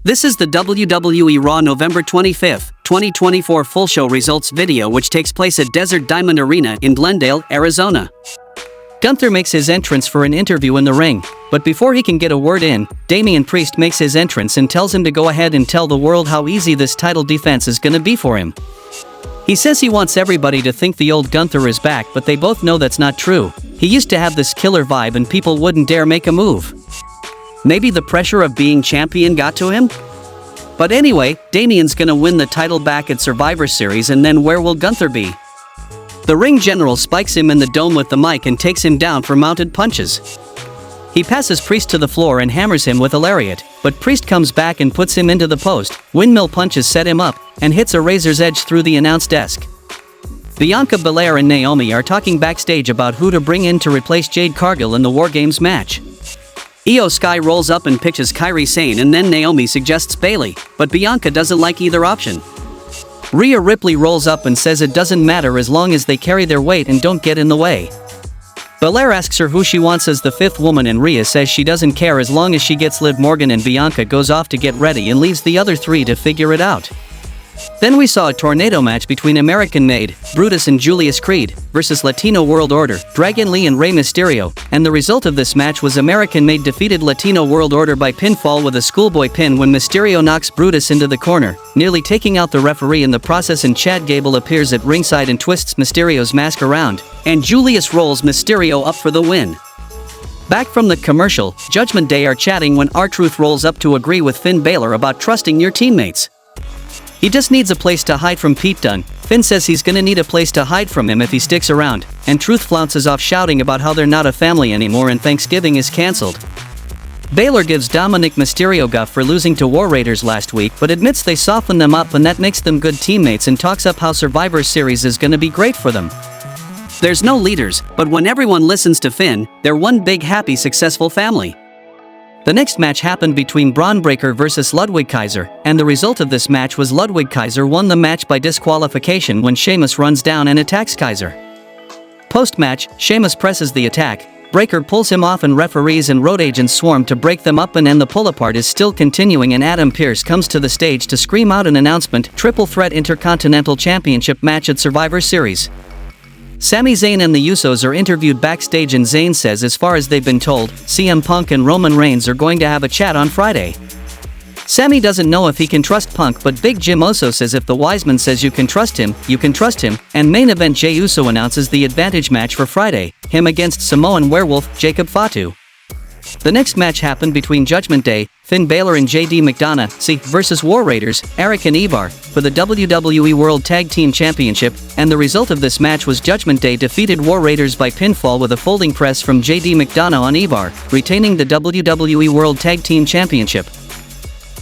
This is the WWE Raw November 25, 2024 full show results video, which takes place at Desert Diamond Arena in Glendale, Arizona. Gunther makes his entrance for an interview in the ring, but before he can get a word in, Damien makes his entrance and tells him to go ahead and tell the world how easy this title defense is gonna be for him. He says he wants everybody to think the old Gunther is back, but they both know that's not true. He used to have this killer vibe and people wouldn't dare make a move. Maybe the pressure of being champion got to him? But anyway, Damien's gonna win the title back at Survivor Series, and then where will Gunther be? The ring general spikes him in the dome with the mic and takes him down for mounted punches. He passes Priest to the floor and hammers him with a lariat, but Priest comes back and puts him into the post. Windmill punches set him up, and hits a razor's edge through the announce desk. Bianca Belair and Naomi are talking backstage about who to bring in to replace Jade Cargill in the War Games match. Io Sky rolls up and pitches Kairi Sane, and then Naomi suggests Bayley, but Bianca doesn't like either option. Rhea Ripley rolls up and says it doesn't matter as long as they carry their weight and don't get in the way. Belair asks her who she wants as the fifth woman, and Rhea says she doesn't care as long as she gets Liv Morgan, and Bianca goes off to get ready and leaves the other three to figure it out. Then we saw a tornado match between American Made, Brutus and Julius Creed, versus Latino World Order, Dragon Lee and Rey Mysterio, and the result of this match was American Made defeated Latino World Order by pinfall with a schoolboy pin when Mysterio knocks Brutus into the corner, nearly taking out the referee in the process, and Chad Gable appears at ringside and twists Mysterio's mask around, and Julius rolls Mysterio up for the win. Back from the commercial, Judgment Day are chatting when R-Truth rolls up to agree with Finn Balor about trusting your teammates. He just needs a place to hide from Pete Dunne. Finn says he's gonna need a place to hide from him if he sticks around, and Truth flounces off shouting about how they're not a family anymore and Thanksgiving is cancelled. Balor gives Dominic Mysterio guff for losing to War Raiders last week, but admits they softened them up and that makes them good teammates, and talks up how Survivor Series is gonna be great for them. There's no leaders, but when everyone listens to Finn, they're one big happy successful family. The next match happened between Braun Breaker versus Ludwig Kaiser, and the result of this match was Ludwig Kaiser won the match by disqualification when Sheamus runs down and attacks Kaiser. Post-match, Sheamus presses the attack, Breaker pulls him off, and referees and road agents swarm to break them up, and the pull-apart is still continuing, and Adam Pearce comes to the stage to scream out an announcement: Triple Threat Intercontinental Championship match at Survivor Series. Sami Zayn and the Usos are interviewed backstage, and Zayn says as far as they've been told, CM Punk and Roman Reigns are going to have a chat on Friday. Sami doesn't know if he can trust Punk, but Big Jim Uso says if the Wiseman says you can trust him, and main event Jey Uso announces the advantage match for Friday, him against Samoan Werewolf, Jacob Fatu. The next match happened between Judgment Day, Finn Balor and JD McDonough versus War Raiders, Eric and Ivar, for the WWE World Tag Team Championship, and the result of this match was Judgment Day defeated War Raiders by pinfall with a folding press from JD McDonough on Ivar, retaining the WWE World Tag Team Championship.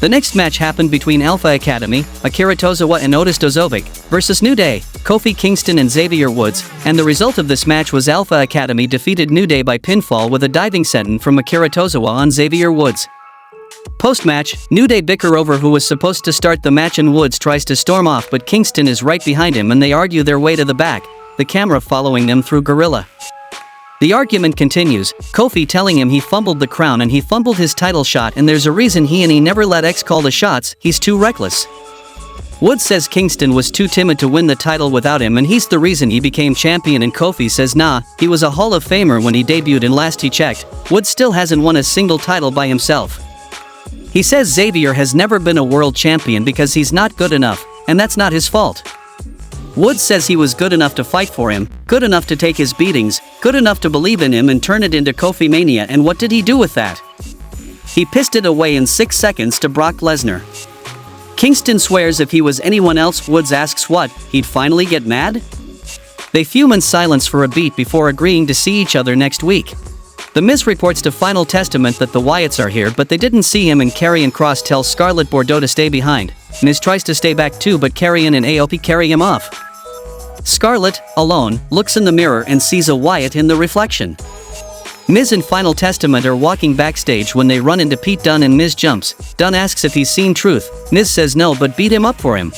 The next match happened between Alpha Academy, Akira Tozawa and Otis Dozovic, versus New Day, Kofi Kingston and Xavier Woods, and the result of this match was Alpha Academy defeated New Day by pinfall with a diving senton from Akira Tozawa on Xavier Woods. Post-match, New Day bicker over who was supposed to start the match, and Woods tries to storm off, but Kingston is right behind him and they argue their way to the back, the camera following them through Gorilla. The argument continues, Kofi telling him he fumbled the crown and he fumbled his title shot, and there's a reason he never let X call the shots, he's too reckless. Woods says Kingston was too timid to win the title without him and he's the reason he became champion, and Kofi says nah, he was a Hall of Famer when he debuted, and last he checked, Woods still hasn't won a single title by himself. He says Xavier has never been a world champion because he's not good enough, and that's not his fault. Woods says he was good enough to fight for him, good enough to take his beatings, good enough to believe in him and turn it into Kofi Mania, and what did he do with that? He pissed it away in 6 seconds to Brock Lesnar. Kingston swears if he was anyone else, Woods asks what, he'd finally get mad? They fume in silence for a beat before agreeing to see each other next week. The Miz reports to Final Testament that the Wyatts are here, but they didn't see him, and Karrion Kross tells Scarlett Bordeaux to stay behind. Miz tries to stay back too, but Karrion and AOP carry him off. Scarlett, alone, looks in the mirror and sees a Wyatt in the reflection. Miz and Final Testament are walking backstage when they run into Pete Dunne, and Miz jumps. Dunne asks if he's seen Truth. Miz says no, but beat him up for him.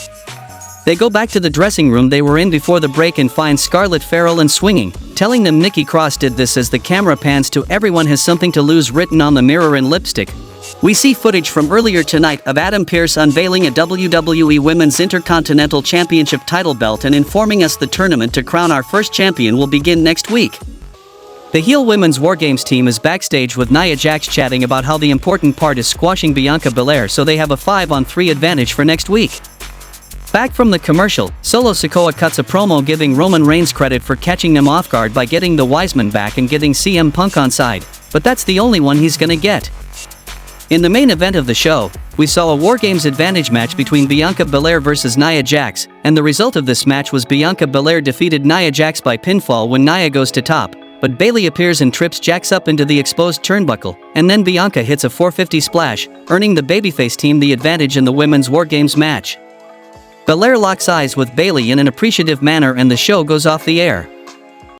They go back to the dressing room they were in before the break and find Scarlett feral and swinging, telling them Nikki Cross did this as the camera pans to everyone has something to lose written on the mirror in lipstick. We see footage from earlier tonight of Adam Pearce unveiling a WWE Women's Intercontinental Championship title belt and informing us the tournament to crown our first champion will begin next week. The heel Women's War Games team is backstage with Nia Jax chatting about how the important part is squashing Bianca Belair so they have a 5-on-3 advantage for next week. Back from the commercial, Solo Sikoa cuts a promo giving Roman Reigns credit for catching them off guard by getting the Wiseman back and getting CM Punk on side, but that's the only one he's gonna get. In the main event of the show, we saw a War Games advantage match between Bianca Belair versus Nia Jax, and the result of this match was Bianca Belair defeated Nia Jax by pinfall when Nia goes to top, but Bayley appears and trips Jax up into the exposed turnbuckle, and then Bianca hits a 450 splash, earning the babyface team the advantage in the Women's War Games match. Belair locks eyes with Bayley in an appreciative manner and the show goes off the air.